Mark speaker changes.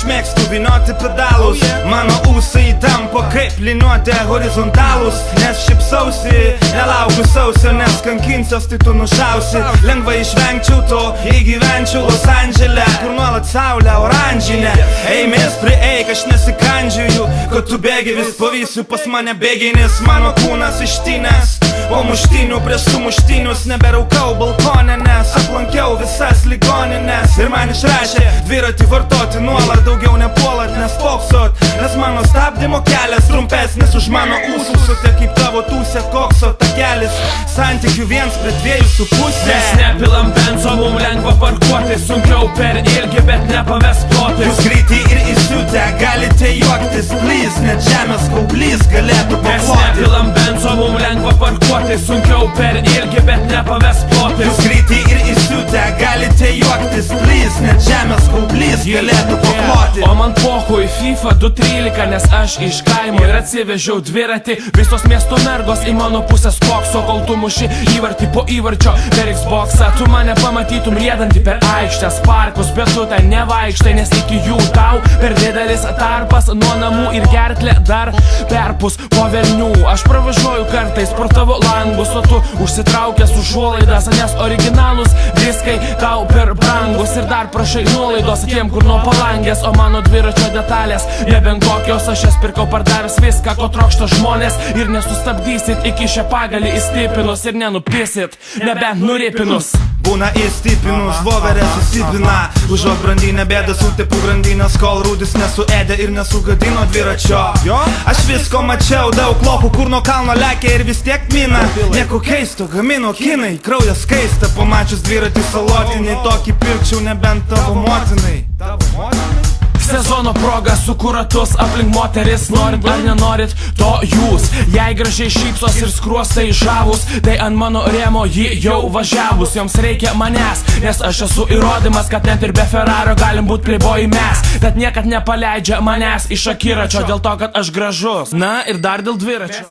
Speaker 1: aš mėgstu vynioti pedalus. Mano ūsai tampo kaip liniuotė horizontalus. Nes šipsausi, nelaukiu sausio, nes kankinsios, tai tu nušausi. Lengvai išvengčiau to, jei gyvenčiau Los Andžele, kur nuolat saulė oranžinė. Eimės prieik, aš nesikandžiuju, kad tu bėgi, vis pavysiu pas mane bėgiai, nes mano kūnas ištynęs. Po muštinių prieš sumuštinius neberaukau balkonę, nes aplankiau visas ligoninės. Ir man išrašė dviratį vartoti nuolat, daugiau nepuolat, nespoksot, nes mano stabdymo kelias trumpesnis už mano ūsus. Tai kaip tavo tūsė kokso takelis, santykių 1:2,5.
Speaker 2: Mes nepilam benzo, mum lengva parkuoti, sunkiau per ilgi, bet nepaves plotis.
Speaker 1: Jūs greitį ir įsiutę galite juoktis, please, net žemės kaublys galėtų
Speaker 2: Mes
Speaker 1: pakloti.
Speaker 2: nepilam benzo, mum lengva parkuoti, sunkiau per ilgi, bet nepaves plotis.
Speaker 1: Jūs greitį ir įsiutę galite juoktis, please, net žemės kaublys galėtų pakloti.
Speaker 2: O man pohui FIFA 2.13, nes aš iš kaimo ir atsivežiau dviratį. Visos miesto mergos į mano pusę spokso, kol tu muši įvartį po įvarčio per Xboxą. Tu mane pamatytum riedantį per aikštės parkus, bet tu ten nevaikštai, nes iki jų tau per didelis tarpas nuo namų ir gerklė dar perpus po velnių. Aš pravažiuoju kartais pro tavo langus, o tu užsitraukęs užuolaidas, nes originalus diskai tau per brangus. Ir dar prašai nuolaidos tiem, kur nuo palangės, o mano dviračio detalės nebent kokios. Aš jas pirkau pardavęs viską, ko trokšta žmonės, ir nesustabdysit iki šią pagalį įstipinus, ir nenupisit, nebent nuripinus.
Speaker 1: Būna įstipinus, voverė susipina, užuot brandinę bėdas utepų grandinės, kol rūdis nesuėdė ir nesugadino dviračio. Aš visko mačiau, daug lopų, kur nuo kalno lekia ir vis tiek mina. Nieko keisto, gamino kinai, kraujas kaista, pamačius dviratį salotinį, tokį pirkčiau nebent tavo motinai.
Speaker 2: Sezono proga sukuratus aplink moteris, norit ar nenorit, to jūs. Jei gražiai šypsos ir skruostai žavus, tai ant mano rėmo ji jau važiavus. Joms reikia manęs, nes aš esu įrodymas, kad net ir be Ferrario galim būt playboy mes. Bet niekad nepaleidžia manęs iš akiračio, dėl to, kad aš gražus. Na ir dar dėl dviračio.